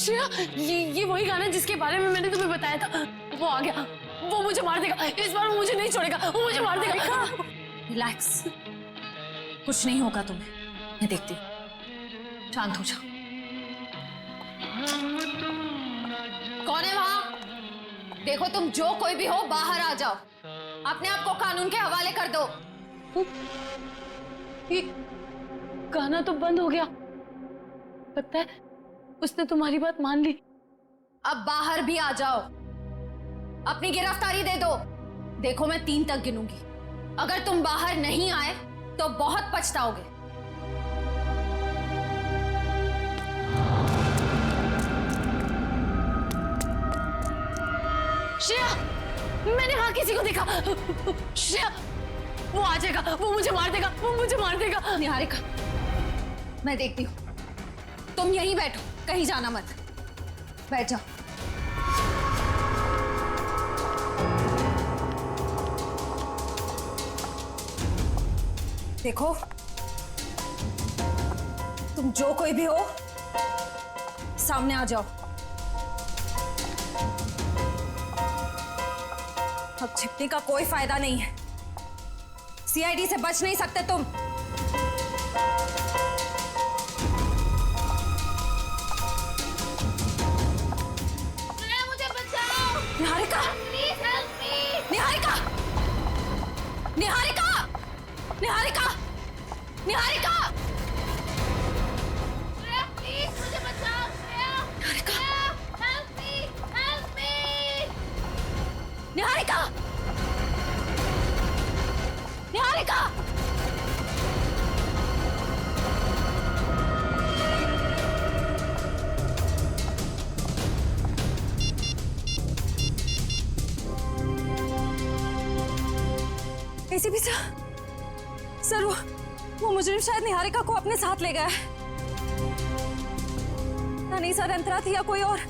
श्रेया, ये वही गाना जिसके बारे में मैंने तुम्हें बताया था। वो आ गया, वो मुझे मार देगा। इस बार वो मुझे नहीं छोड़ेगा, वो मुझे मार देगा। रिलैक्स, कुछ नहीं होगा तुम्हें, मैं देखती हूँ। शांत हो जाओ। कौन है वहां? देखो तुम जो कोई भी हो बाहर आ जाओ, अपने आप को कानून के हवाले कर दो। ये गाना तो बंद हो गया, पता है उसने तुम्हारी बात मान ली। अब बाहर भी आ जाओ, अपनी गिरफ्तारी दे दो। देखो मैं 3 तक गिनूंगी, अगर तुम बाहर नहीं आए तो बहुत पछताओगे। श्रेया, मैंने वहां किसी को देखा। श्रेया, वो आ जाएगा, वो मुझे मार देगा, वो मुझे मार देगा। निहारिका, मैं देखती हूँ, तुम यहीं बैठो, कहीं जाना मत। बैठ जाओ। देखो तुम जो कोई भी हो सामने आ जाओ। अब छिपने का कोई फायदा नहीं है, सीआईडी से बच नहीं सकते तुम। मुझे बचाओ। Niharika, please help me. Niharika, Niharika, Niharika, Niharika, Shreya please मुझे बचाओ। Shreya, Niharika, help me, help me. Niharika, Niharika, ACP sir, वो मुजरिम शायद निहारिका को अपने साथ ले गया है। नहीं सर, अंतरा थी या कोई और,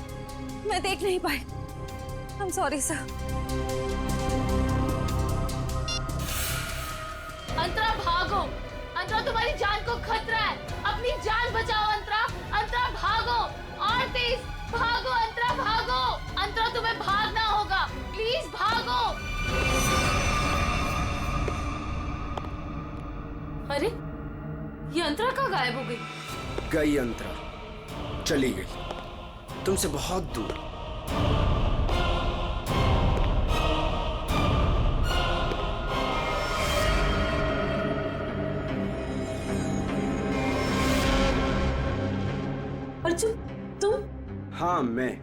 मैं देख नहीं पाई। I am sorry sir. Antara भागो, अंतरा तुम्हारी जान को खतरा है, अपनी जान बचाओ। अंतरा, अंतरा भागो, और तेज भागो। अंतरा भागो, अंतरा तुम्हें भागना होगा, प्लीज भागो। अरे ये अंतरा कहाँ गायब हो गई? गई अंतरा, चली गई तुमसे बहुत दूर। अर्जुन, तुम? हाँ मैं,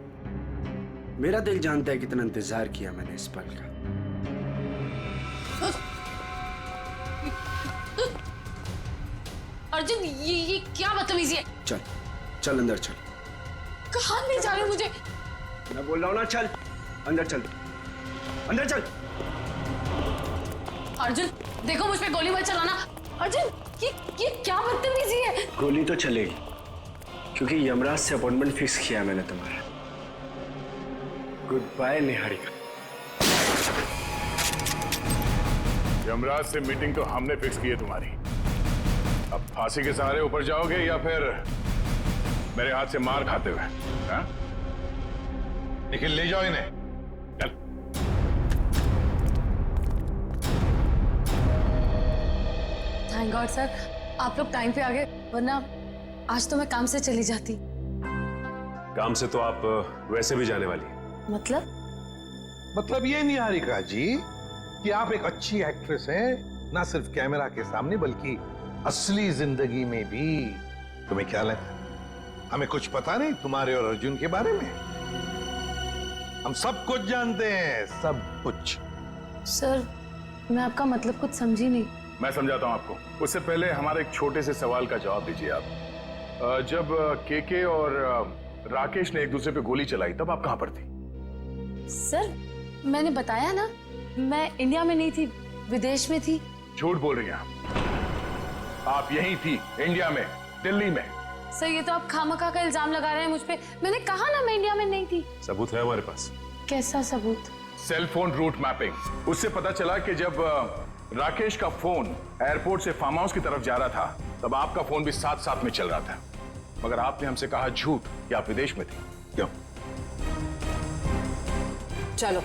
मेरा दिल जानता है कितना इंतजार किया मैंने इस पल का। अर्जुन, ये क्या बदतमीजी है? चल चल अंदर चल। कहाँ ले जा रहे हो मुझे? मैं बोल रहा हूँ ना, चल अंदर चल, अंदर चल। अर्जुन देखो, मुझ पे गोली मत चलाना। अर्जुन, ये क्या बदतमीजी है? गोली तो चलेगी, क्योंकि यमराज से अपॉइंटमेंट फिक्स किया मैंने तुम्हारा। Good bye Niharika. यमराज से मीटिंग तो हमने फिक्स की है तुम्हारी। अब फांसी के सहारे ऊपर जाओगे या फिर मेरे हाथ से मार खाते हुए? हाँ? लेकिन ले जाओ इन्हें, चल। थैंक गॉड सर, आप लोग टाइम पे आ गए, वरना आज तो मैं काम से चली जाती। काम से तो आप वैसे भी जाने वाली हैं। मतलब ये निहारिका जी कि आप एक अच्छी एक्ट्रेस हैं, ना सिर्फ कैमरा के सामने बल्कि असली जिंदगी में भी। तुम्हें क्या लगा हमें कुछ पता नहीं तुम्हारे और अर्जुन के बारे में? हम सब कुछ जानते हैं, सब कुछ। सर मैं आपका मतलब कुछ समझी नहीं। मैं समझाता हूं आपको। उससे पहले हमारे एक छोटे से सवाल का जवाब दीजिए आप। जब केके और राकेश ने एक दूसरे पे गोली चलाई तब आप कहां पर थी? सर मैंने बताया ना, मैं इंडिया में नहीं थी, विदेश में थी। झूठ बोल रही हैं आप यहीं थी, इंडिया में, दिल्ली में। सर ये तो आप खामखा का इल्जाम लगा रहे हैं मुझ पे। मैंने कहा ना मैं इंडिया में नहीं थी। सबूत है हमारे पास। कैसा सबूत? Cell phone route mapping. उससे पता चला कि जब राकेश का फोन एयरपोर्ट से फार्म हाउस की तरफ जा रहा था तब आपका फोन भी साथ साथ में चल रहा था, मगर आपने हमसे कहा झूठ कि आप विदेश में थे। क्यों? चलो।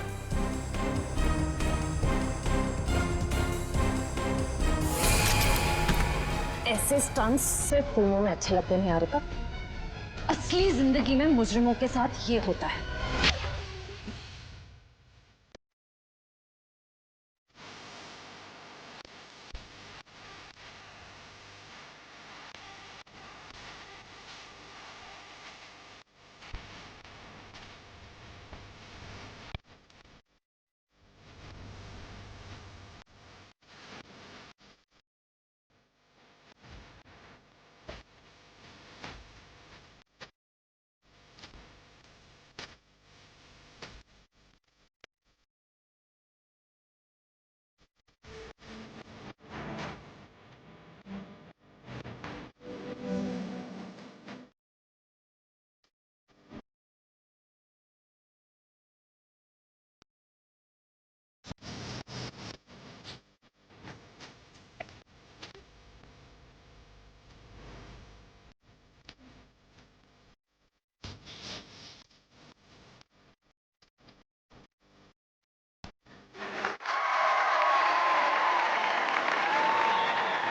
ऐसे स्टंट्स सिर्फ फिल्मों में अच्छे लगते हैं निहारिका। असली जिंदगी में मुजरिमों के साथ ये होता है।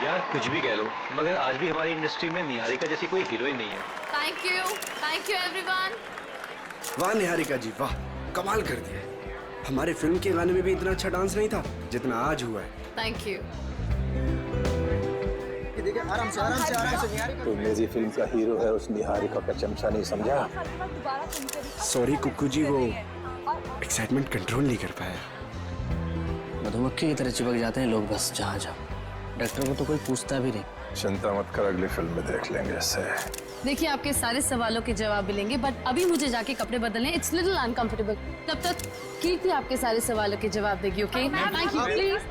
यार कुछ भी कह लो, मगर आज भी हमारी इंडस्ट्री में निहारिका जैसी कोई हीरोइन नहीं है। Thank you everyone. वाह निहारिका जी वाह, कमाल कर दिया। हमारे फिल्म के गाने में भी इतना अच्छा डांस नहीं था जितना आज हुआ है। Thank you. आराम से निहारिका। तो मेरी फिल्म का हीरो है, उस निहारिका का चमचा नहीं समझा। सॉरी कुक्कू जी, वो एक्साइटमेंट कंट्रोल नहीं कर पाया। मधुमक्खी की तरह चिपक जाते हैं लोग बस जहाँ जाओ। डॉक्टर को तो कोई पूछता भी नहीं। चिंता मत कर, अगली फिल्म में देख लेंगे इससे। देखिए आपके सारे सवालों के जवाब मिलेंगे, बट अभी मुझे जाके कपड़े बदलने, इट्स लिटिल अनकंफर्टेबल। तब तक कीर्ति आपके सारे सवालों के जवाब देगी। Okay, thank you. प्लीज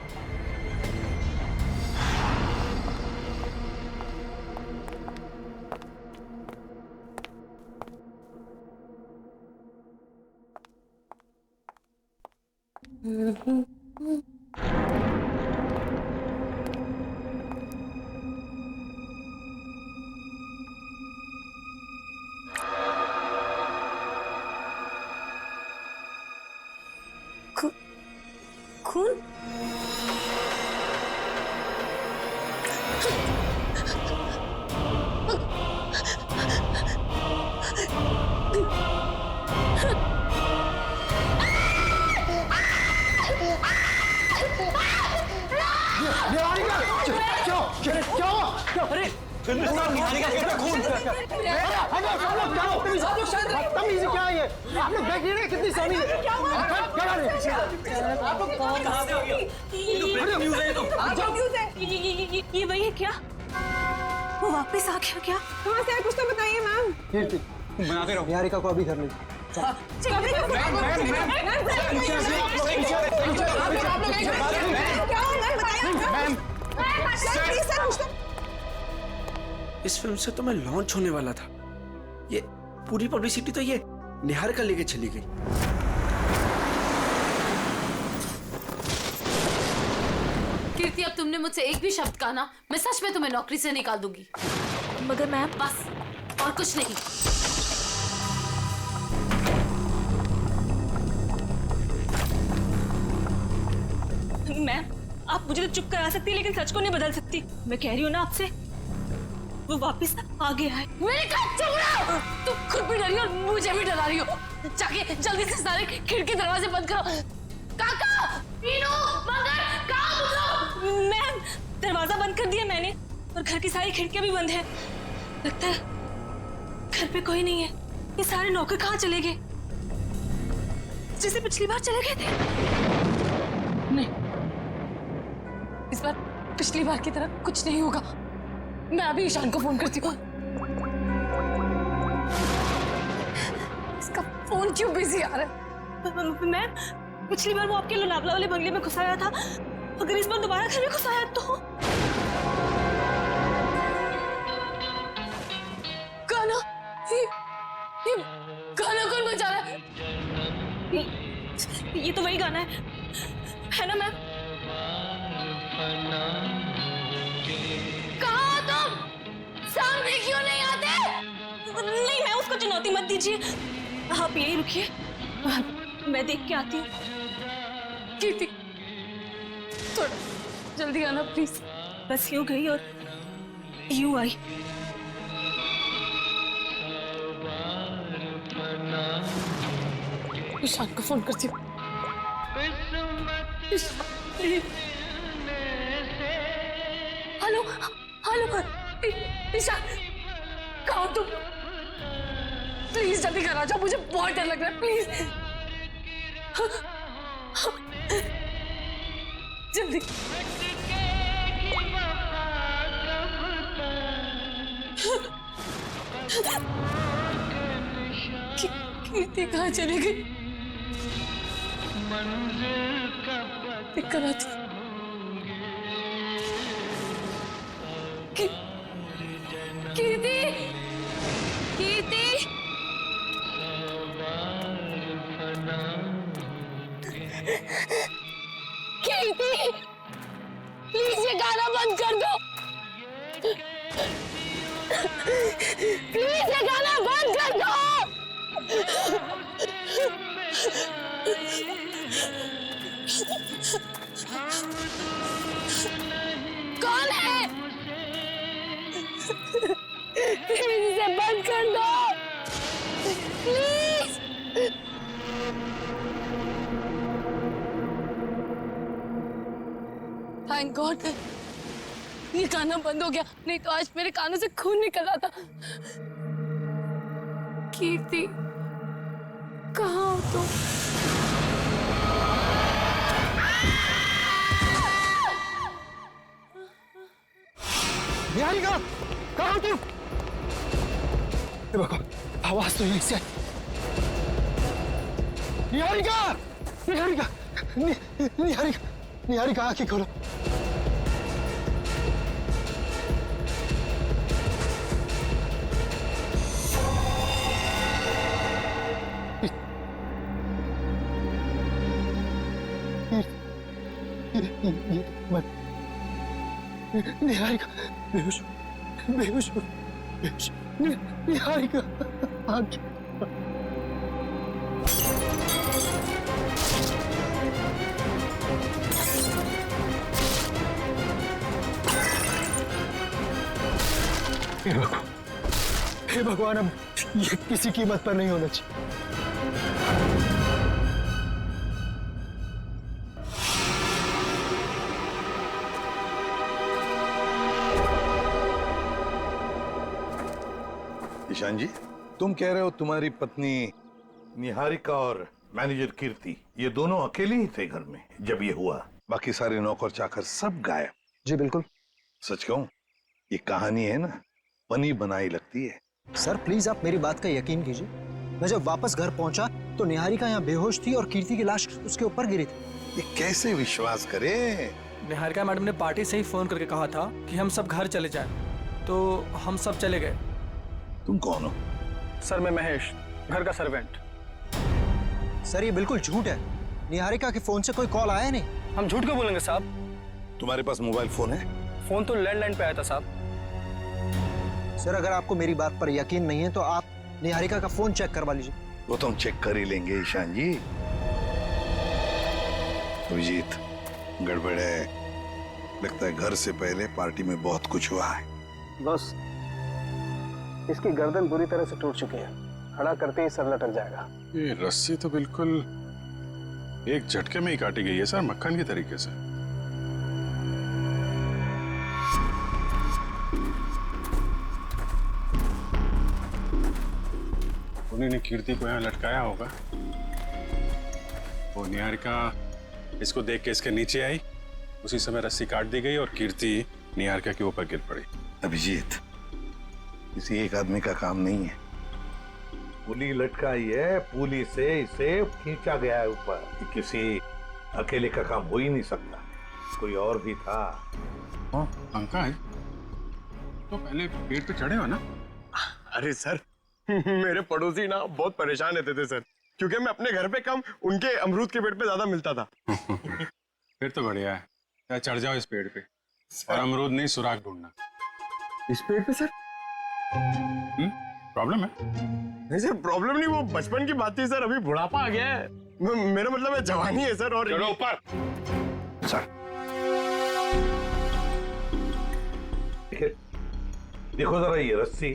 खून। फिल्म निहारिका के खून। क्या है ये? आप लोग देख रहे हैं कितनी सोनी है। ये वही है क्या? वो वापस आ गया क्या? कहाँ से आए कुछ तो बताइए मैम। कीर्ति बनाते रहो। निहारिका को अभी घर ले इस फिल्म से तो मैं लॉन्च होने वाला था, ये पूरी पब्लिसिटी तो ये निहारिका लेके चली गई। कीर्ति, अब तुमने मुझसे एक भी शब्द कहा ना, मैं सच में तुम्हें नौकरी से निकाल दूंगी। मगर मैम, बस और कुछ नहीं। मैम आप मुझे तो चुप करा सकती है, लेकिन सच को नहीं बदल सकती। मैं कह रही हूँ ना आपसे, वो वापस आ गया है। मेरे काम चुप रहो। तुम खुद भी डरी और मुझे भी डरा रही हो। जाके जल्दी से सारे खिड़की दरवाजे बंद करो। काका, मीनू, मगर, कहाँ हो? मैम दरवाजा बंद कर दिया मैंने, और घर की सारी खिड़कियां भी बंद है। लगता है घर पे कोई नहीं है। ये सारे नौकर कहाँ चले गए? जैसे पिछली बार चले गए थे। नहीं, इस बार पिछली बार की तरह कुछ नहीं होगा। मैं अभी ईशान को फोन करती हूँ। इसका फोन क्यों बिजी आ रहा है? मैम पिछली बार वो आपके लोनावला वाले बंगले में घुसाया था, अगर इस बार दोबारा घर में घुसाया तो? गाना, ये गाना कौन बजा रहा है? ये तो वही गाना है ना मैम? कहाँ हो तुम? सामने क्यों नहीं आते? नहीं मैम, उसको चुनौती मत दीजिए। आप यही रुकिए, मैं देख के आती हूँ। कीर्ति, थोड़ा जल्दी आना प्लीज। बस यूं गई और यूं आई। ईशान को फोन करती हूँ। हेलो हेलो ईशान, कहाँ हो तुम? प्लीज जल्दी घर आ जाओ, मुझे बहुत डर लग रहा है, प्लीज जल्दी। कीर्ति कहाँ चली गई? दिक्कत आती। कीर्ति, कीर्ति, कीर्ति, प्लीज ये गाना बंद कर दो। प्लीज ये गाना बंद कर दो। कौन है? प्लीज इसे बंद कर दो, प्लीज। थैंक गॉड ये गाना बंद हो गया, नहीं तो आज मेरे कानों से खून निकल रहा था। कीर्ति, कहाँ हो तुम? निहारिका, कहाँ हो तुम? आवाज तो यहीं से। निहारिका, निहारिका, निहारिका, निहारिका, आंखें खोलो। निहारिका बेहोश, बेहोश, बेहोश। निहारिका, आंखें। हे भगवान, अब ये किसी कीमत पर नहीं होना चाहिए। ईशान जी, तुम कह रहे हो तुम्हारी पत्नी निहारिका और मैनेजर कीर्ति ये दोनों अकेले ही थे घर में जब ये हुआ? बाकी सारे नौकर चाकर सब गायब? जी बिल्कुल। सच कहूं, ये कहानी है ना, बनी बनाई लगती है। सर प्लीज आप मेरी बात का यकीन कीजिए। मैं जब वापस घर पहुंचा तो निहारिका यहाँ बेहोश थी और कीर्ति की लाश उसके ऊपर गिरी थी। ये कैसे विश्वास करें? निहारिका मैडम ने पार्टी से ही फोन करके कहा था कि हम सब घर चले जाएं, तो हम सब चले गए। तुम कौन हो? सर मैं महेश, घर का सर्वेंट। सर ये बिल्कुल झूठ है, निहारिका के फोन से कोई कॉल आया नहीं। हम झूठ क्यों बोलेंगे साहब? तुम्हारे पास मोबाइल फोन है? फोन तो लैंडलाइन पे आया था साहब। सर अगर आपको मेरी बात पर यकीन नहीं है तो आप निहारिका का फोन चेक करवा लीजिए। वो तो हम चेक कर ही लेंगे ईशान जी। अभिजीत, गड़बड़ है, लगता है घर से पहले पार्टी में बहुत कुछ हुआ है। बस इसकी गर्दन बुरी तरह से टूट चुकी है, खड़ा करते ही सर लटक जाएगा। ये रस्सी तो बिल्कुल एक झटके में ही काटी गई है सर, मक्खन के तरीके से। उन्हीं ने कीर्ति को यहाँ लटकाया होगा। वो निहारिका इसको देख के इसके नीचे आई, उसी समय रस्सी काट दी गई और कीर्ति निहारिका के ऊपर गिर पड़ी। अभिजीत, किसी एक आदमी का काम नहीं है। पुली लटकाई है, पुली से इसे खींचा गया है ऊपर। ये किसी अकेले का काम हो ही नहीं सकता, कोई और भी था। हाँ, पंकज तो पहले पेड़ पे चढ़े हो ना? अरे सर मेरे पड़ोसी ना बहुत परेशान रहते थे सर, क्योंकि मैं अपने घर पे कम उनके अमरूद के पेड़ पे ज्यादा मिलता था। फिर तो बढ़िया है, चढ़ जाओ इस पेड़ पे और अमरूद नहीं सुराग ढूंढना। इस पेड़ पे सर? प्रॉब्लम है? नहीं सर, प्रॉब्लम नहीं, वो बचपन की बात थी सर, अभी बुढ़ापा आ गया है। मेरा मतलब है जवानी है सर। और चलो ऊपर। सर देखो जरा ये रस्सी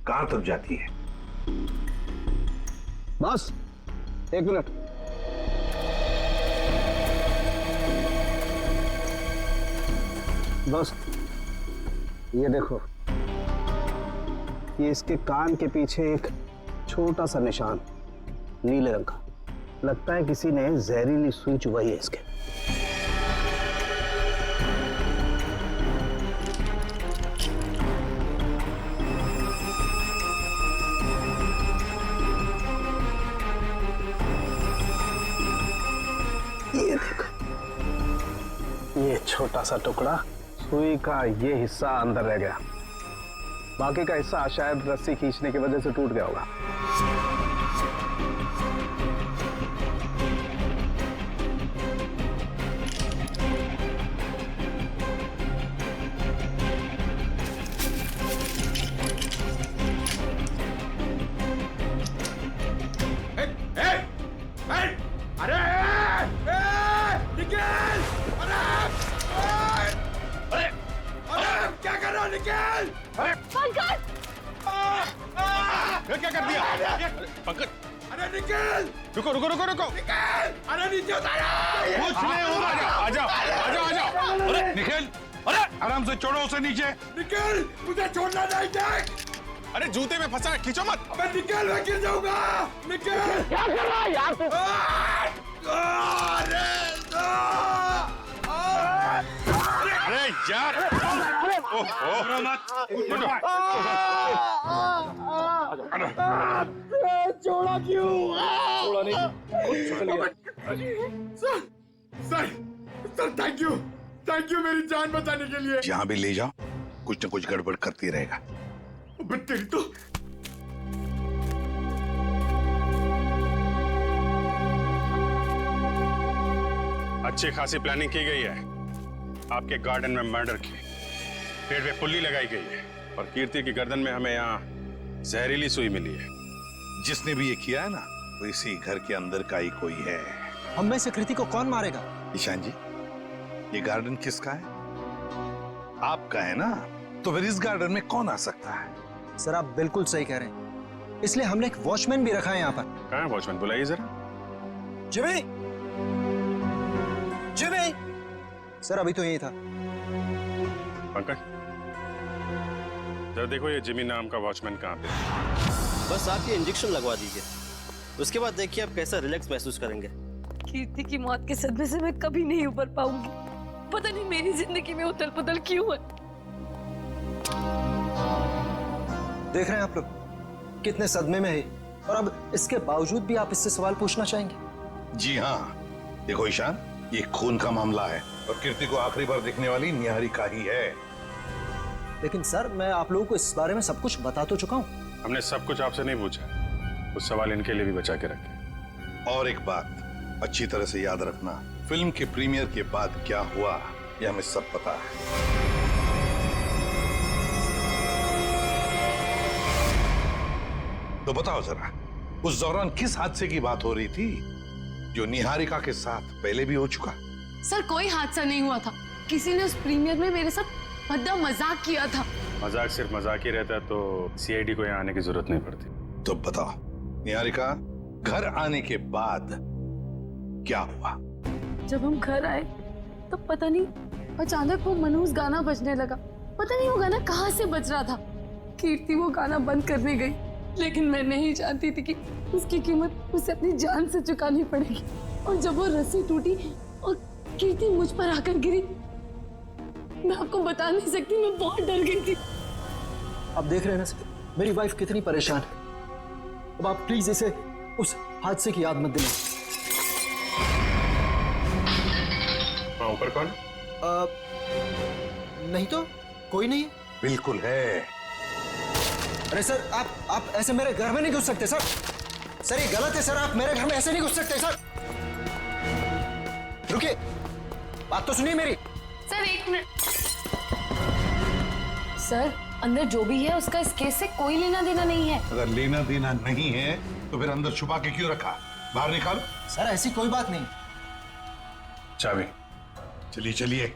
कहां तक जाती है। बस 1 मिनट। बस ये देखो, ये इसके कान के पीछे एक छोटा सा निशान नीले रंग का, लगता है किसी ने जहरीली सुई चुभाई है इसके। ये देखो, ये छोटा सा टुकड़ा, सुई का ये हिस्सा अंदर रह गया, बाकी का हिस्सा शायद रस्सी खींचने की वजह से टूट गया होगा। क्या कर दिया पंकज? अरे निकल! रुको रुको रुको रुको। निकल! अरे नीचे उतारो! कुछ नहीं होगा। आ जाओ आ जाओ आ जाओ। अरे निकल, अरे आराम से छोड़ो उसे नीचे। निकल! मुझे छोड़ना नहीं, देख! अरे जूते में फंसा है, खींचो मत। अबे निकल, मैं गिर जाऊंगा। निकल! क्या कर रहा है यार तू? अरे यार, ओहो मत। छोड़ा क्यों? छोड़ा नहीं। सर थैंक यू मेरी जान बचाने के लिए। जहां भी ले जाओ कुछ न कुछ गड़बड़ करती रहेगा। तेरी तो अच्छी खासी प्लानिंग की गई है। आपके गार्डन में मर्डर की, पेड़ पे पुल्ली लगाई गई है और कीर्ति की गर्दन में हमें यहाँ जहरीली सुई मिली है। जिसने भी ये किया है ना, वो इसी घर के अंदर का ही कोई है। हम में से कृति को कौन मारेगा? ईशान जी, ये गार्डन किसका है? आपका है ना, तो फिर इस गार्डन में कौन आ सकता है? सर आप बिल्कुल सही कह रहे हैं, इसलिए हमने एक वॉचमैन भी रखा है यहाँ पर। कहाँ है वॉचमैन? बुलाइए जरा। Jimmy, Jimmy. सर अभी तो यही था। पंकज जरा देखो ये जिमी नाम का वॉचमैन कहाँ पे? बस आप ये इंजेक्शन लगवा दीजिए, उसके बाद देखिए आप कैसा रिलैक्स महसूस करेंगे। कीर्ति की मौत के सदमे से मैं कभी नहीं उबर पाऊंगी। पता नहीं मेरी जिंदगी में उथल पुथल क्यों है। देख रहे हैं आप लोग कितने सदमे में है, और अब इसके बावजूद भी आप इससे सवाल पूछना चाहेंगे? जी हाँ, देखो ईशान, ये खून का मामला है और कीर्ति को आखिरी बार देखने वाली निहारिका ही है। लेकिन सर मैं आप लोगों को इस बारे में सब कुछ बता तो चुका हूँ। हमने सब कुछ आपसे नहीं पूछा, कुछ सवाल इनके लिए भी बचा के रखे। और एक बात अच्छी तरह से याद रखना, फिल्म के प्रीमियर के बाद क्या हुआ ये हमें सब पता है। तो बताओ जरा, उस दौरान किस हादसे की बात हो रही थी जो निहारिका के साथ पहले भी हो चुका? सर कोई हादसा नहीं हुआ था, किसी ने उस प्रीमियर में मेरे साथ भद्दा मजाक किया था। मजाक सिर्फ मजाक ही रहता तो सीआईडी को यहाँ आने की जरूरत नहीं पड़ती। तो बताओ निहारिका, घर आने के बाद क्या हुआ? जब हम घर आए तो पता नहीं अचानक वो मनहूस गाना बजने लगा। पता नहीं वो गाना कहाँ से बज रहा था। कीर्ति वो गाना बंद करने गई, लेकिन मैं नहीं जानती थी कि उसकी कीमत उसे अपनी जान से चुकानी पड़ेगी। और जब वो रस्सी टूटी और कीर्ति मुझ पर आकर गिरी, मैं आपको बता नहीं सकती, मैं बहुत डर गई थी। अब देख रहे हैं ना सर, मेरी वाइफ कितनी परेशान है। अब आप प्लीज इसे उस हादसे की याद मत दिलाएं। ऊपर कौन? नहीं तो कोई नहीं। बिल्कुल है। अरे सर आप ऐसे मेरे घर में नहीं घुस सकते सर। सर ये गलत है सर, आप मेरे घर में ऐसे नहीं घुस सकते सर। रुकिए, बात तो सुनिए मेरी। सर एक मिनट। सर अंदर जो भी है उसका इस केस से कोई लेना देना नहीं है। अगर लेना देना नहीं है तो फिर अंदर छुपा के क्यों रखा? बाहर निकालो। सर ऐसी कोई बात नहीं। चाबी। चलिए चलिए।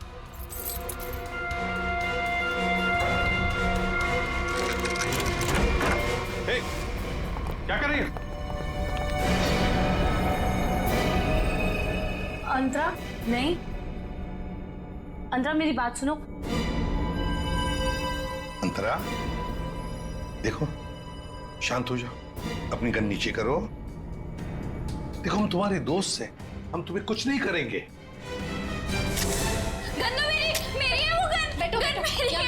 क्या कर रही है? अंतरा नहीं, अंतरा मेरी बात सुनो। अंतरा देखो, शांत हो जाओ, अपनी गन नीचे करो। देखो हम तुम्हारे दोस्त हैं, हम तुम्हें कुछ नहीं करेंगे। गन तो मेरी है वो गन। बैठो गन मेरी है।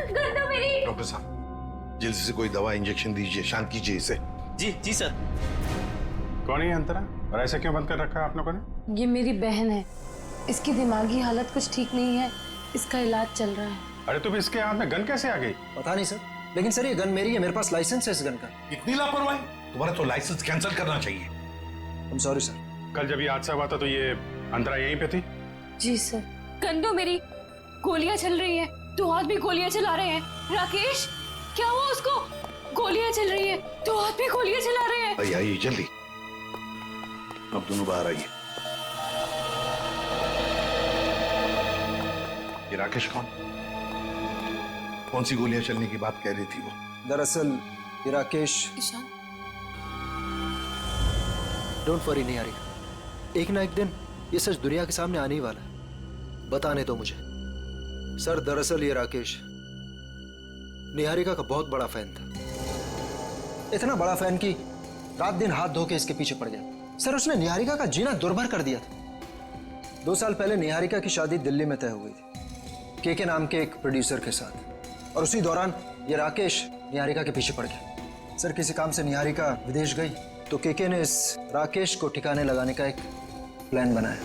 गन तो मेरी। डॉक्टर साहब जल्दी से कोई दवा इंजेक्शन दीजिए, शांत कीजिए इसे। जी जी सर। कौन है अंतरा और ऐसे क्यों बंद कर रखा है आप लोगों ने? ये मेरी बहन है, इसकी दिमागी हालत कुछ ठीक नहीं है, इसका इलाज चल रहा है। अरे तुम इसके हाथ में गन कैसे आ गई? पता नहीं सर, लेकिन सर ये गन मेरी है, मेरे पास लाइसेंस है इस गन का। इतनी लापरवाही? तुम्हारा तो लाइसेंस कैंसिल करना चाहिए। I'm sorry sir. कल जब ये हादसा हुआ था तो ये अंतरा यहीं पे थी? जी सर। गन तो मेरी, गोलियां चल रही हैं, दो आदमी गोलियां चला रहे हैं। राकेश क्या हुआ उसको? गोलियां चल रही है, दो आदमी गोलियां चला रहे हैं। आइए जल्दी, अब दोनों बाहर आइए। ये राकेश कौन सी गोलियां चलने की बात कह रही थी वो? दरअसल ये राकेश। ईशान डोंट वरी निहारिका, एक ना एक दिन ये सच दुनिया के सामने आने ही वाला है, बताने दो मुझे। सर दरअसल ये राकेश निहारिका का बहुत बड़ा फैन था, इतना बड़ा फैन कि रात दिन हाथ धो के इसके पीछे पड़ गया। सर उसने निहारिका का जीना दुर्भर कर दिया था। 2 साल पहले निहारिका की शादी दिल्ली में तय हो गई थी के नाम के एक प्रोड्यूसर के साथ, और उसी दौरान ये राकेश निहारिका के पीछे पड़ गया। सर किसी काम से निहारिका विदेश गई तो के ने इस राकेश को ठिकाने लगाने का एक प्लान बनाया।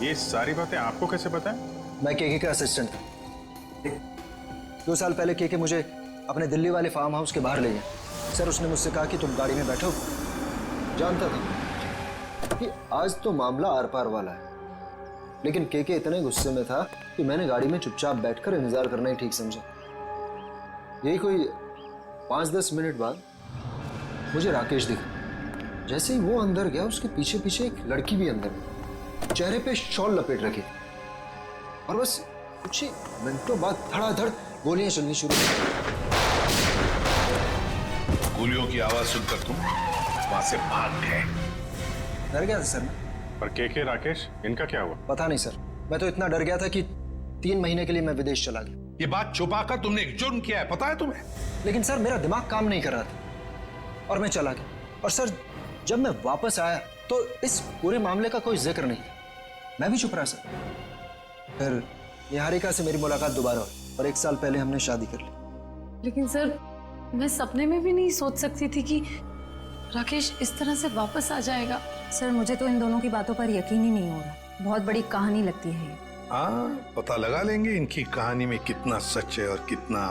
ये सारी बातें आपको कैसे पता है? मैं के का असिस्टेंट था। 2 साल पहले के मुझे अपने दिल्ली वाले फार्म हाउस के बाहर ले गया। सर उसने मुझसे कहा कि तुम गाड़ी में बैठो। जानता था कि आज तो मामला आर पार वाला है, लेकिन के इतने गुस्से में था कि मैंने गाड़ी में चुपचाप बैठकर इंतजार करना ही ठीक समझा। यही कोई 5-10 मिनट बाद मुझे राकेश दिखा। जैसे ही वो अंदर गया उसके पीछे पीछे एक लड़की भी अंदर गई, चेहरे पे शॉल लपेट रखी, और बस कुछ ही मिनटों बाद धड़ाधड़ गोलियां चलनी शुरू हो गई। गोलियों की आवाज सुनकर तुम वहां से भाग गए। डर गया था सर मैं। पर के राकेश इनका क्या हुआ? पता नहीं सर, मैं तो इतना डर गया था कि 3 महीने के लिए मैं विदेश चला गया। ये बात छुपाकर तुमने एक जुर्म किया है, पता है तुम्हें? लेकिन सर मेरा दिमाग काम नहीं कर रहा था और मैं चला गया। और सर जब मैं वापस आया तो इस पूरे मामले का कोई जिक्र नहीं था, मैं भी चुप रहा सर। फिर निहारिका से मेरी मुलाकात दोबारा हुई और 1 साल पहले हमने शादी कर ली। लेकिन सर मैं सपने में भी नहीं सोच सकती थी कि राकेश इस तरह से वापस आ जाएगा। सर मुझे तो इन दोनों की बातों पर यकीन ही नहीं हो रहा, बहुत बड़ी कहानी लगती है ये। हाँ, पता लगा लेंगे इनकी कहानी में कितना सच है और कितना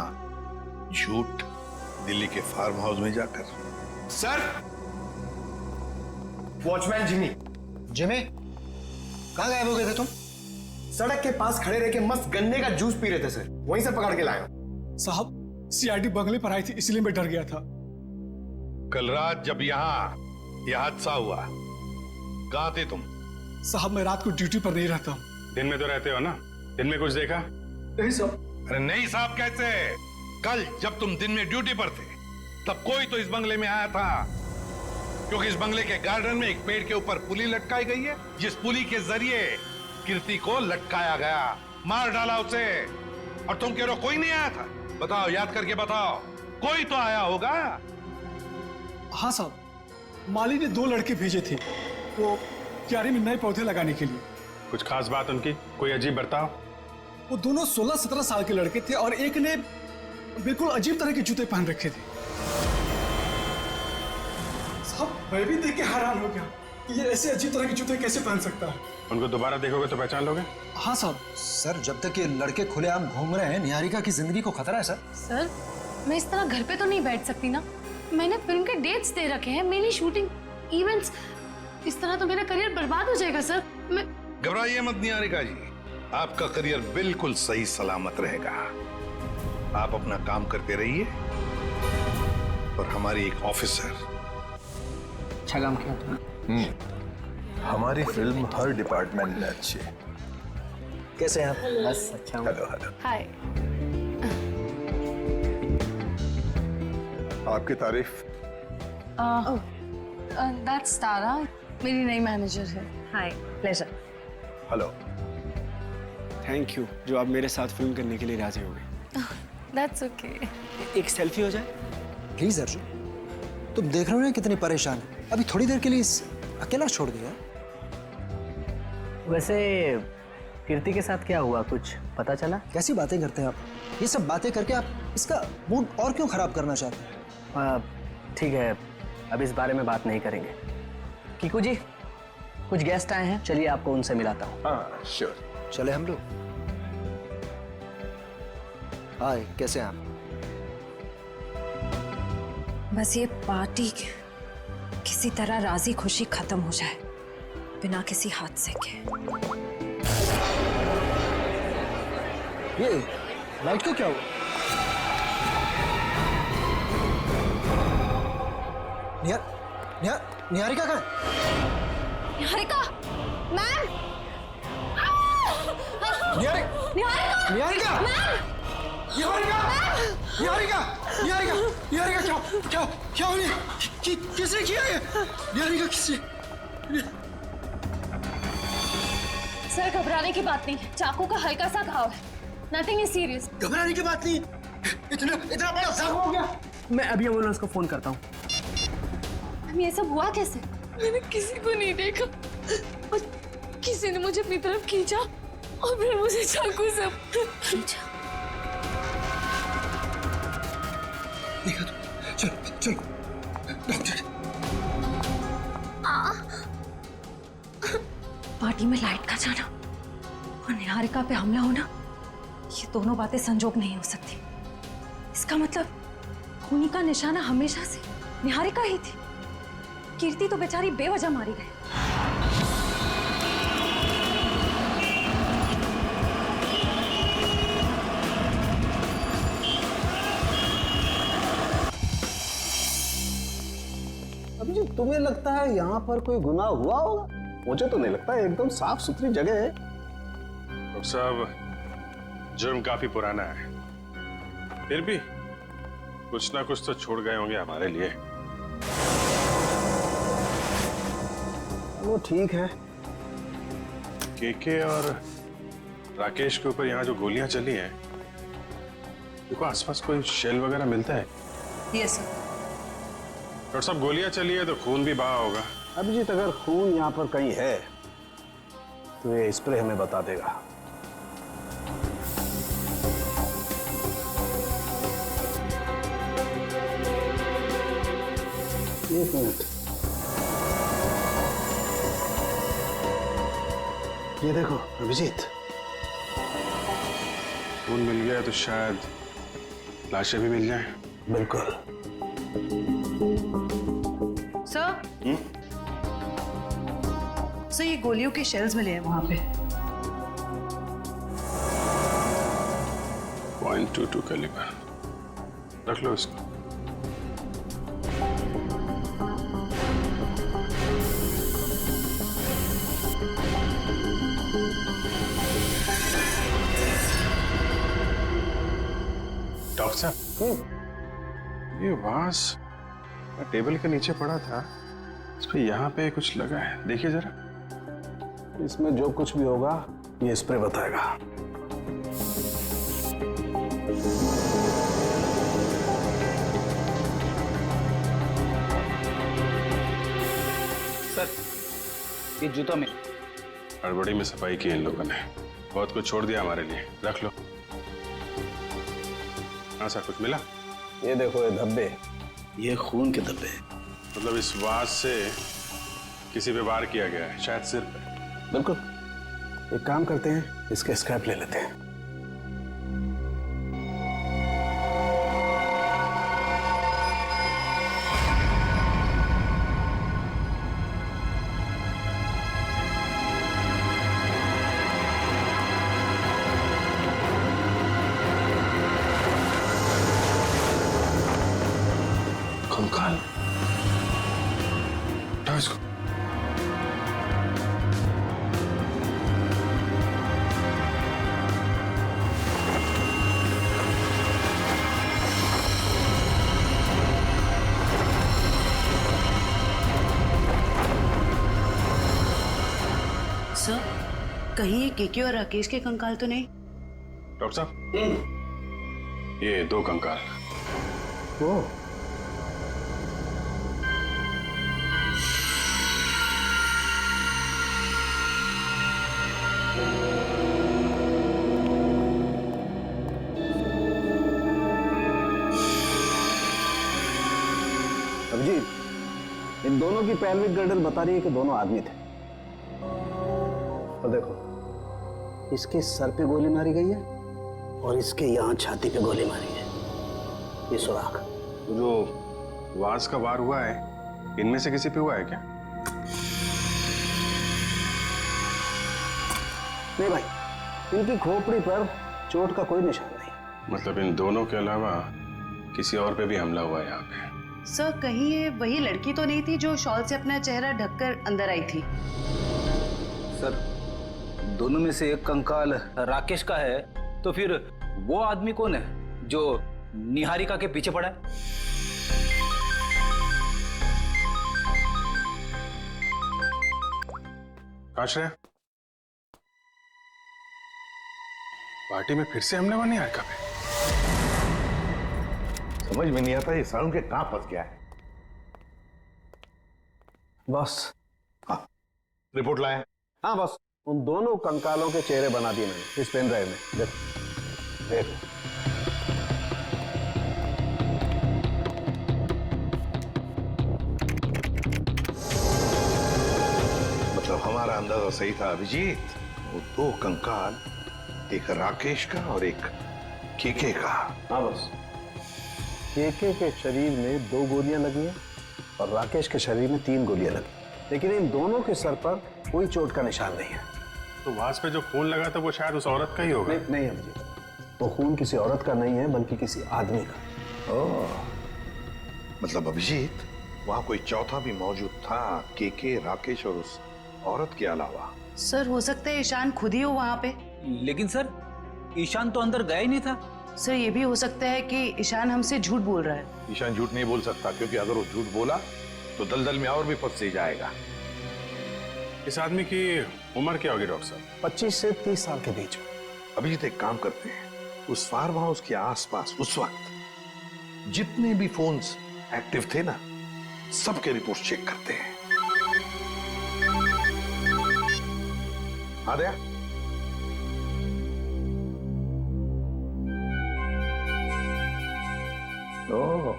झूठ, दिल्ली के फार्म हाउस में जाकर। Sir, watchman Jimmy. जिमी, कहाँ गायब हो गए थे तुम? सड़क के पास खड़े रह के मस्त गन्ने का जूस पी रहे थे सर, वहीं से पकड़ के लाया। साहब सीआईडी बंगले पर आई थी इसलिए मैं डर गया था। कल रात जब यहाँ यह हादसा हुआ, कहाँ थे तुम? साहब मैं रात को ड्यूटी पर नहीं रहता हूँ। दिन में तो रहते हो ना, दिन में कुछ देखा? नहीं साहब। अरे नहीं साहब कैसे? कल जब तुम दिन में ड्यूटी पर थे तब कोई तो इस बंगले में आया था, क्योंकि इस बंगले के गार्डन में एक पेड़ के ऊपर पुली लटकाई गई है, जिस पुली के जरिए कीर्ति को लटकाया गया, मार डाला उसे। और तुम कह रहे हो कोई नहीं आया था? बताओ, याद करके बताओ, कोई तो आया होगा। हाँ साहब, माली ने 2 लड़के भेजे थे वो क्यारी में नए पौधे लगाने के लिए। कुछ खास बात उनकी? कोई अजीब बर्ताव? वो दोनों 16-17 साल के लड़के थे और एक ने बिल्कुल अजीब तरह के जूते पहन रखे थे। साहब मैं भी देख के हैरान हो गया कि ये ऐसे अजीब तरह के जूते कैसे पहन सकता है। उनको दोबारा देखोगे तो पहचान लोगे? हाँ साहब। सर जब तक ये लड़के खुलेआम घूम रहे हैं, निहारिका की जिंदगी को खतरा है सर। सर मैं इस तरह घर पे तो नहीं बैठ सकती ना, मैंने फिल्म के डेट्स दे रखे हैं, मेरी शूटिंग, इवेंट्स, इस तरह तो मेरा करियर बर्बाद हो जाएगा सर। मैं घबराइए मत निहारिका जी, आपका करियर बिल्कुल सही सलामत रहेगा। आप अपना काम करते रहिए और हमारी एक ऑफिसर। अच्छा काम किया तुमने। हमारी फिल्म हर डिपार्टमेंट में अच्छी है। कैसे हैं आप? बस अच्छा हूँ। Hello hello. हाय। आपकी तारीफ। दैट्स तारा, मेरी नई मैनेजर है। Hi, pleasure. Hello. Thank you जो आप मेरे साथ फिल्म करने के लिए राजी हो गए। That's okay. एक सेल्फी हो जाए? प्लीज अर्जुन, तुम देख रहे हो ना कितनी परेशान है। अभी थोड़ी देर के लिए अकेला छोड़ दिया। वैसे कीर्ति के साथ क्या हुआ, कुछ पता चला? कैसी बातें करते हैं आप? ये सब बातें करके आप इसका मूड और क्यों खराब करना चाहते हैं? ठीक है, अब इस बारे में बात नहीं करेंगे। कीकू जी, कुछ गेस्ट आए हैं, चलिए आपको उनसे मिलाता हूँ। हाँ श्योर। चले हम लोग। हाय, कैसे हैं आप? बस ये पार्टी किसी तरह राजी खुशी खत्म हो जाए, बिना किसी हादसे के। ये लाइट को क्या हुआ? निहारिका कहाँ है? निहारिका, मैम! निहारिका! क्या हो रही है? किसने किया ये? निहारिका किसने? सर, घबराने की बात नहीं, चाकू का हल्का सा घाव है, नथिंग इज सीरियस। घबराने की बात नहीं, इतना बड़ा जख्म हो गया। मैं अभी एम्बुलेंस को फोन करता हूँ। ये सब हुआ कैसे? मैंने किसी को नहीं देखा और किसी ने मुझे अपनी तरफ खींचा और फिर मुझे चाकू से खींचा। देखा तो? चल डॉक्टर। पार्टी में लाइट का जाना और निहारिका पे हमला होना, ये दोनों बातें संजोग नहीं हो सकती। इसका मतलब खूनी का निशाना हमेशा से निहारिका ही थी। कीर्ति तो बेचारी बेवजह मारी गई। अभी जी, तुम्हें लगता है यहाँ पर कोई गुनाह हुआ होगा? मुझे तो नहीं लगता, एकदम साफ सुथरी जगह है। डॉक्टर साहब, जुर्म काफी पुराना है, फिर भी कुछ ना कुछ तो छोड़ गए होंगे हमारे लिए। वो ठीक है। केके और राकेश के ऊपर यहाँ जो गोलियां चली हैं, देखो आसपास कोई शेल वगैरह मिलता है? Yes sir. डॉक्टर साहब, गोलियां चली है तो खून भी बहा होगा। अभिजीत, अगर खून यहाँ पर कहीं है तो ये स्प्रे हमें बता देगा। एक मिनट, ये देखो अभिजीत, खून मिल गया तो शायद लाशें भी मिल जाएं। बिल्कुल। सर, सर ये गोलियों के शेल्स मिले हैं वहां पे। .22 कैलिबर, रख लो इसको। डॉक्टर साहब, ये वास टेबल के नीचे पड़ा था, इस पे यहाँ पे कुछ लगा है, देखिए जरा। इसमें जो कुछ भी होगा ये स्प्रे बताएगा। सर, ये जूता में हड़बड़ी में सफाई की इन लोगों ने, बहुत कुछ छोड़ दिया हमारे लिए, रख लो। हाँ सर, कुछ मिला? ये देखो, ये धब्बे, ये खून के धब्बे। मतलब इस वास से किसी पे वार किया गया है, शायद सिर पे। बिल्कुल। एक काम करते हैं, इसके स्क्रैप ले लेते हैं। कंकाल। उठाओ इसको। सर, कहीं ये केके और राकेश के कंकाल तो नहीं? डॉक्टर साहब, ये 2 कंकाल। ओ, अभिजीत, इन दोनों की पेल्विक गर्डल बता रही है कि दोनों आदमी थे। और देखो, इसके सर पे गोली मारी गई है और इसके यहां छाती पे गोली मारी है। ये सुराख। जो वास का वार हुआ है, इनमें से किसी पे हुआ है क्या? नहीं भाई, इनकी खोपड़ी पर चोट का कोई निशान नहीं। मतलब इन दोनों के अलावा किसी और पे भी हमला हुआ है यहाँ पे? सर, कहीं ये वही लड़की तो नहीं थी जो शॉल से अपना चेहरा ढककर अंदर आई थी? सर, दोनों में से एक कंकाल राकेश का है, तो फिर वो आदमी कौन है जो निहारिका के पीछे पड़ा है? आश्रय, पार्टी में फिर से हमने हुआ निहारिका पे? समझ में नहीं आता ये सारुण के कहां फंस गया है। बस। हाँ, रिपोर्ट लाए? हाँ बस, उन दोनों कंकालों के चेहरे बना दिए मैंने इस पेन ड्राइव में। देखो देखो। मतलब हमारा अंदाजा सही था अभिजीत। वो 2 कंकाल, एक राकेश का और एक केके का। हाँ बस, केके के शरीर में 2 गोलियां लगी हैं और राकेश के शरीर में 3 गोलियां लगी, लेकिन इन दोनों के सर पर कोई चोट का निशान नहीं है। तो वास पे जो खून लगा था वो शायद उस औरत का ही होगा। नहीं अभिजीत, वो खून किसी औरत का नहीं है बल्कि किसी आदमी का। ओह, मतलब अभिजीत वहां कोई चौथा भी मौजूद था, केके, राकेश और उस औरत के अलावा। सर, हो सकता है ईशान खुद ही हो वहां पे। लेकिन सर, ईशान तो अंदर गया ही नहीं था। सर, ये भी हो सकता है कि ईशान हमसे झूठ बोल रहा है। ईशान झूठ नहीं बोल सकता, क्योंकि अगर वो झूठ बोला तो दलदल में और भी फंस से जाएगा। इस आदमी की उम्र क्या होगी डॉक्टर साहब? 25 से 30 साल के बीच में। अभिजीत, एक काम करते हैं, उस फार्म हाउस के आसपास उस वक्त जितने भी फोन्स एक्टिव थे ना, सबके रिपोर्ट चेक करते हैं। आ गया? ओह,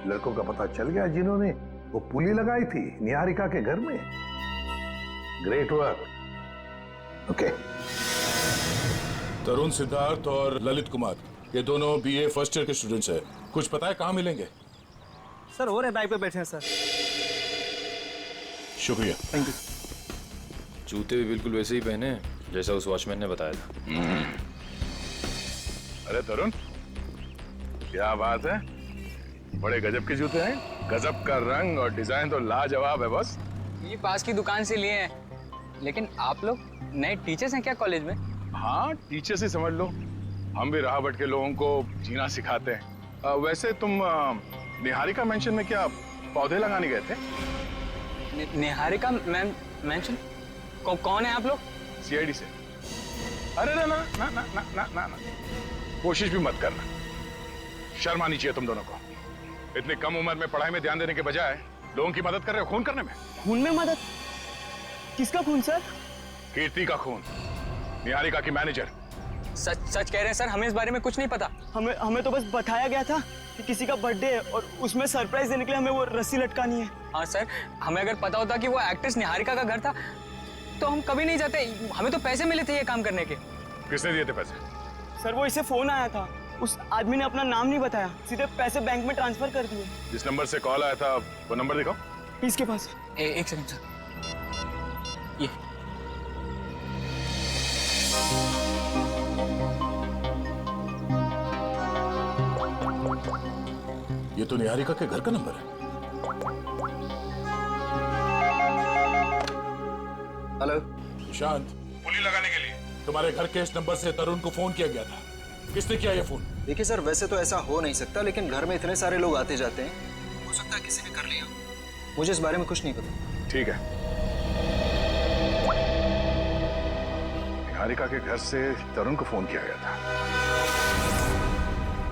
लड़कों का पता चल गया जिन्होंने वो पुली लगाई थी निहारिका के घर में। Great work. ओके। तरुण, सिद्धार्थ और ललित कुमार, ये दोनों बीए फर्स्ट ईयर के स्टूडेंट्स हैं। कुछ पता है कहाँ मिलेंगे? सर, हो रहे बाइक पे बैठे हैं सर। शुक्रिया। Thank you. जूते भी बिल्कुल वैसे ही पहने जैसा उस वॉचमैन ने बताया था। अरे तरुण, क्या बात है, बड़े गजब के जूते हैं। गजब का रंग और डिजाइन तो लाजवाब है बस। ये पास की दुकान से लिए हैं। लेकिन आप लोग नए टीचर्स हैं क्या कॉलेज में? हाँ, टीचर्स ही समझ लो। हम भी राह के लोगों को जीना सिखाते हैं। वैसे तुम निहारिका मेंशन में क्या पौधे लगाने गए थे? निहारिका मेंशन? कौन है आप लोग? सीआईडी से। अरे ना ना ना ना ना ना ना, ना। कोशिश भी मत करना, शर्म आनी चाहिए तुम दोनों को। इतनी कम उम्र में पढ़ाई में ध्यान देने के बजाय लोगों की मदद कर रहे हो खून करने में। खून में मदद? किसका खून सर? कीर्ति का खून, निहारिका की मैनेजर। सच कह रहे हैं सर, हमें इस बारे में कुछ नहीं पता। हमें तो बस बताया गया था कि किसी का बर्थडे है और उसमें सरप्राइज देने के लिए हमें वो रस्सी लटकानी है। हाँ सर, हमें अगर पता होता कि वो एक्ट्रेस निहारिका का घर था तो हम कभी नहीं जाते। हमें तो पैसे मिले थे ये काम करने के। किसने दिए थे पैसे? सर, वो इसे फोन आया था, उस आदमी ने अपना नाम नहीं बताया, सीधे पैसे बैंक में ट्रांसफर कर दिए। जिस नंबर से कॉल आया था वो नंबर दिखाओ। इसके पास। एक सेकंड सर, ये ये तो निहारिका के घर का नंबर है। हेलो सुशांत, पुली लगाने के लिए तुम्हारे घर के इस नंबर से तरुण को फोन किया गया था। किसने किया ये फोन? देखिए सर, वैसे तो ऐसा हो नहीं सकता, लेकिन घर में इतने सारे लोग आते जाते हैं, हो सकता है किसी ने कर लिया। मुझे इस बारे में कुछ नहीं पता। ठीक है। निहारिका के घर से तरुण को फोन किया गया था।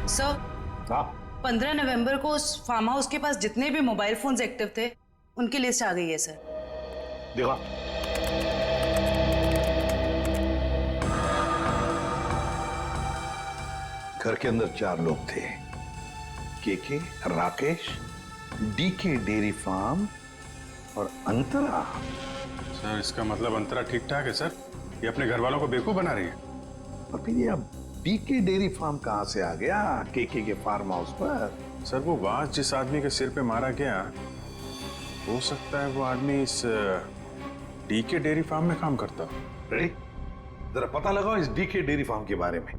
सर, 15 नवंबर को उस फार्म हाउस के पास जितने भी मोबाइल फोन्स एक्टिव थे उनकी लिस्ट आ गई है सर। देखा, घर के अंदर 4 लोग थे, KK, Rakesh, DK dairy farm और अंतरा। सर इसका मतलब अंतरा ठीक ठाक है सर? ये अपने घर वालों को बेवकूफ बना रही है। और फिर ये अब डीके डेयरी फार्म कहां से आ गया केके के फार्म हाउस पर? सर वो वाज जिस आदमी के सिर पे मारा गया, हो सकता है वो आदमी इस डीके डेयरी फार्म में काम करता हो। रेडी, जरा पता लगाओ इस डीके डेयरी फार्म के बारे में।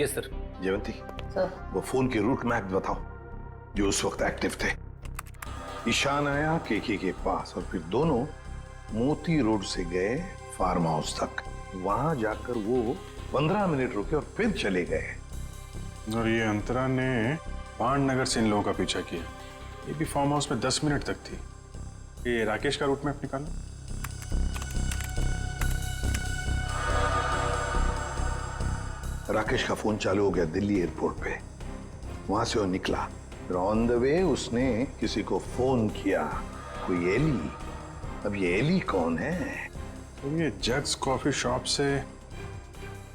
Yes sir. जयवंती, सर, वो फोन के रूट मैप बताओ जो उस वक्त एक्टिव थे। ईशान आया केके के पास और फिर दोनों मोती रोड से गए फार्म हाउस तक। वहां जाकर वो 15 मिनट रुके और फिर चले गए। और ये अंतरा ने पान नगर से इन लोगों का पीछा किया। ये भी फार्म हाउस में 10 मिनट तक थी। ये राकेश का रूट मैप निकालो। राकेश का फोन चालू हो गया दिल्ली एयरपोर्ट पे। वहां से वो निकला, फिर ऑन द वे उसने किसी को फोन किया, कोई एली। अब ये एली कौन है? तो ये जग्स कॉफी शॉप से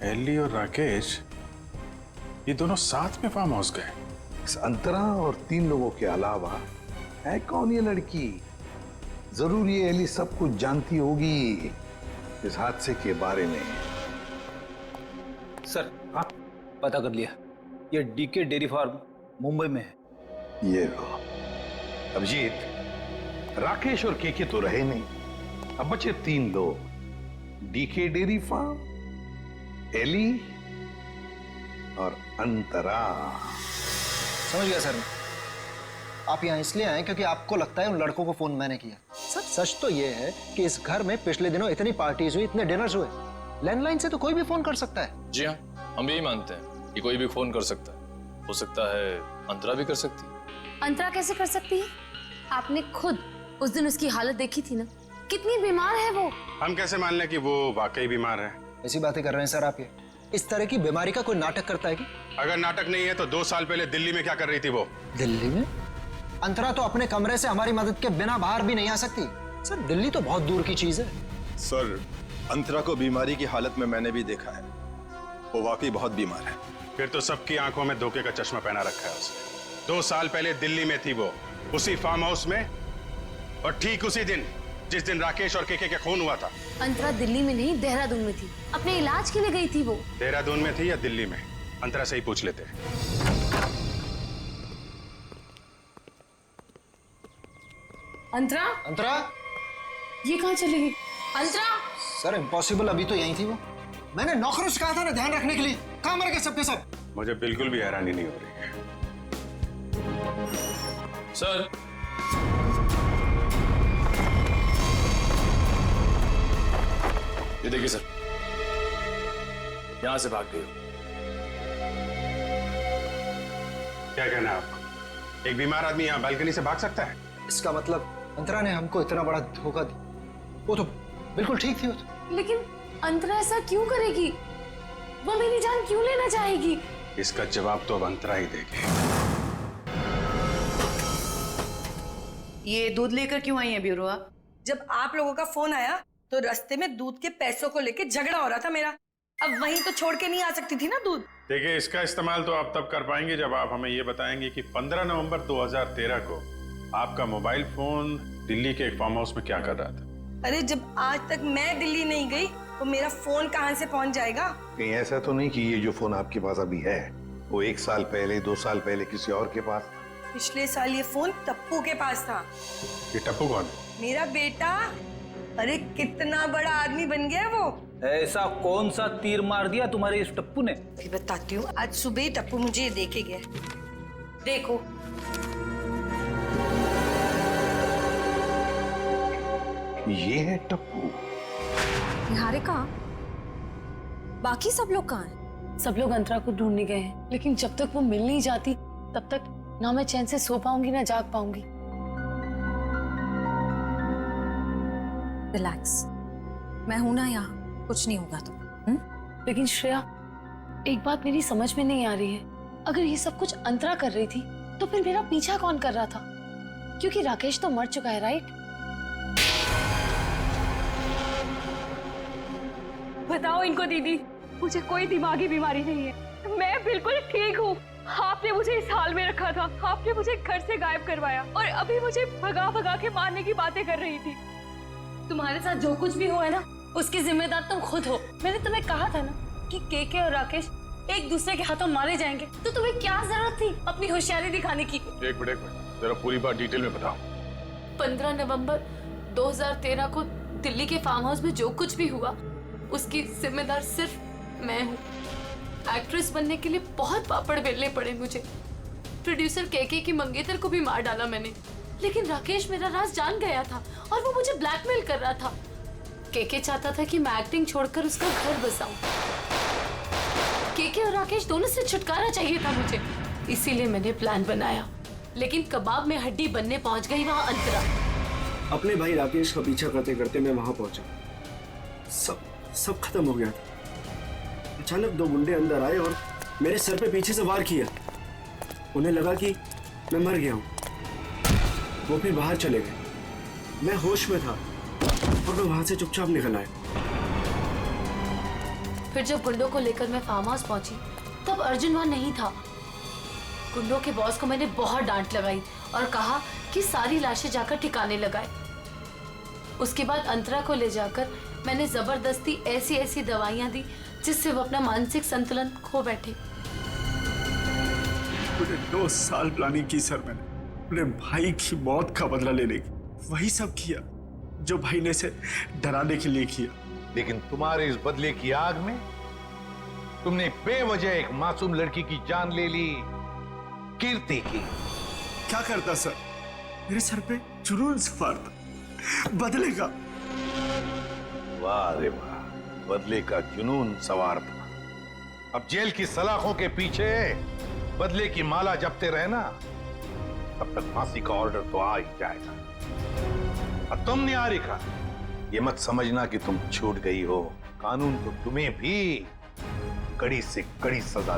एली और राकेश ये दोनों साथ में फार्म हाउस गए। इस अंतरा और 3 लोगों के अलावा है कौन ये लड़की? जरूर ये एली सब कुछ जानती होगी इस हादसे के बारे में। सर, हाँ पता कर लिया, ये डीके डेयरी फार्म मुंबई में है। ये लो अभिजीत, राकेश और केके तो रहे नहीं, अब बचे 3 लोग, डीके डेयरी फार्म, एली और अंतरा। समझ गया सर। आप यहाँ इसलिए आए क्योंकि आपको लगता है उन लड़कों को फोन मैंने किया। सर सच तो ये है कि इस घर में पिछले दिनों इतनी पार्टीज हुई, इतने डिनर्स हुए, लैंडलाइन से तो कोई भी फोन कर सकता है। जी हाँ, हम यही मानते हैं कि कोई भी फोन कर सकता है। हो सकता है अंतरा भी कर सकती है। अंतरा कैसे कर सकती है? आपने खुद उस दिन उसकी हालत देखी थी ना, कितनी बीमार है वो। हम कैसे मान लें कि वो वाकई बीमार है? ऐसी बातें कर रहे हैं सर आप। ये इस तरह की बीमारी का कोई नाटक करता है कि? अगर नाटक नहीं है तो 2 साल पहले दिल्ली में क्या कर रही थी वो? दिल्ली में? अंतरा तो अपने कमरे से हमारी मदद के बिना बाहर भी नहीं आ सकती। सर दिल्ली तो बहुत दूर की चीज है। सर अंतरा को बीमारी की हालत में मैंने भी देखा है, वो वाकई बहुत बीमार है। फिर तो सबकी आंखों में धोखे का चश्मा पहना रखा है उसने। 2 साल पहले दिल्ली में थी वो, उसी फार्म हाउस में, और ठीक उसी दिन जिस दिन राकेश और केके का खून हुआ था। अंतरा दिल्ली में नहीं, देहरादून में थी, अपने इलाज के लिए गई थी वो। देहरादून में थी या दिल्ली में? अंतरा से ही पूछ लेते हैं। अंतरा? अंतरा? ये कहाँ चली गई? अंतरा? सर इम्पॉसिबल, अभी तो यही थी वो। मैंने नौकरों से कहा था ना ध्यान रखने के लिए, कहाँ मर गए सबके सब? मुझे बिल्कुल भी हैरानी नहीं हो रही है। सर, ये देखिए सर, यहां से भाग गई। क्या कहना है आपको? एक बीमार आदमी यहाँ बालकनी से भाग सकता है? इसका मतलब अंतरा ने हमको इतना बड़ा धोखा दिया। वो तो बिल्कुल ठीक थी वो तो। लेकिन अंतरा ऐसा क्यों करेगी? वो मेरी जान क्यों लेना चाहेगी? इसका जवाब तो अब अंतरा ही देगी। ये दूध लेकर क्यों आई है ब्यूरोआ? जब आप लोगों का फोन आया तो रास्ते में दूध के पैसों को लेके झगड़ा हो रहा था मेरा। अब वहीं तो छोड़ के नहीं आ सकती थी ना दूध। देखिए, इसका इस्तेमाल तो आप तब कर पाएंगे जब आप हमें ये बताएंगे कि 15 नवंबर 2013 को आपका मोबाइल फोन दिल्ली के एक फार्म हाउस में क्या कर रहा था। अरे जब आज तक मैं दिल्ली नहीं गई तो मेरा फोन कहाँ से पहुंच जाएगा? कहीं ऐसा तो नहीं कि ये जो फोन आपके पास अभी है वो 1 साल पहले 2 साल पहले किसी और के पास? पिछले साल ये फोन टप्पू के पास था। ये टप्पू कौन है? मेरा बेटा। अरे कितना बड़ा आदमी बन गया वो। ऐसा कौन सा तीर मार दिया तुम्हारे इस टप्पू ने? भी बताती हूँ। आज सुबह ही टप्पू मुझे ये देके गया। देखो, ये है टप्पू। निहारिका, बाकी सब लोग कहाँ हैं? सब लोग अंतरा को ढूंढने गए हैं, लेकिन जब तक वो मिल नहीं जाती तब तक ना मैं चैन से सो पाऊंगी ना जाग पाऊंगी। रिलैक्स, मैं हूं ना यहाँ, कुछ नहीं होगा तो। लेकिन श्रेया, एक बात मेरी समझ में नहीं आ रही है, अगर ये सब कुछ अंतरा कर रही थी तो फिर मेरा पीछा कौन कर रहा था? क्योंकि राकेश तो मर चुका है, राइट? बताओ इनको दीदी, मुझे कोई दिमागी बीमारी नहीं है, मैं बिल्कुल ठीक हूँ। आपने मुझे इस हाल में रखा था, आपने मुझे घर से गायब करवाया और अभी मुझे भगा भगा के मारने की बातें कर रही थी। तुम्हारे साथ जो कुछ भी हुआ है ना, उसकी जिम्मेदार तुम खुद हो। मैंने तुम्हें कहा था ना कि केके और राकेश एक दूसरे के हाथों मारे जाएंगे, तो तुम्हें क्या जरूरत थी अपनी होशियारी दिखाने की? एक मिनट, जरा पूरी बात डिटेल में बताओ। 15 नवंबर 2013 को दिल्ली के फार्म हाउस में जो कुछ भी हुआ उसकी जिम्मेदार सिर्फ मैं हूँ। एक्ट्रेस बनने के लिए बहुत पापड़ बेलने पड़े मुझे। प्रोड्यूसर केके की मंगेतर को भी मार डाला मैंने, लेकिन राकेश मेरा राज जान गया था और वो मुझे ब्लैकमेल कर रहा था। केके चाहता था कि मैं एक्टिंग छोड़कर उसका घर बसाऊं। केके और राकेश दोनों से छुटकारा चाहिए था मुझे, इसीलिए मैंने प्लान बनाया। लेकिन कबाब में हड्डी बनने पहुंच गई वहां अंतरा। अपने भाई राकेश का पीछा करते करते मैं वहां पहुंचा। सब खत्म हो गया। अचानक दो गुंडे अंदर आए और मेरे सर पे पीछे से वार किया। उन्हें लगा कि मैं मर गया हूं। वो फिर बाहर चले गए। मैं होश में था और मैं वहां से चुपचाप निकल आया। फिर जब गुंडों को लेकर मैं फार्म हाउस पहुंची तब अर्जुन वहां नहीं था। गुंडों के बॉस को मैंने बहुत डांट लगाई और कहा कि सारी लाशें जाकर ठिकाने लगाए। उसके बाद अंतरा को ले जाकर मैंने जबरदस्ती ऐसी दवाइयां दी जिससे वो अपना मानसिक संतुलन खो बैठे। पूरे 2 साल प्लानिंग की सर मैंने अपने भाई की मौत का बदला लेने की। वही सब किया जो भाई ने इसे डराने के लिए किया। लेकिन तुम्हारे इस बदले की आग में तुमने बेवजह एक मासूम लड़की की जान ले ली, कीर्ति की। क्या करता सर, मेरे सर पे जुनून सवार था, बदले का। वाह रे वाह, बदले का जुनून सवार था। अब जेल की सलाखों के पीछे बदले की माला जपते रहना, तब तक फांसी का ऑर्डर तो आ ही जाएगा। और तुम निहारिका, ये मत समझना कि तुम छूट गई हो। कानून तो तुम्हें भी कड़ी से कड़ी सजा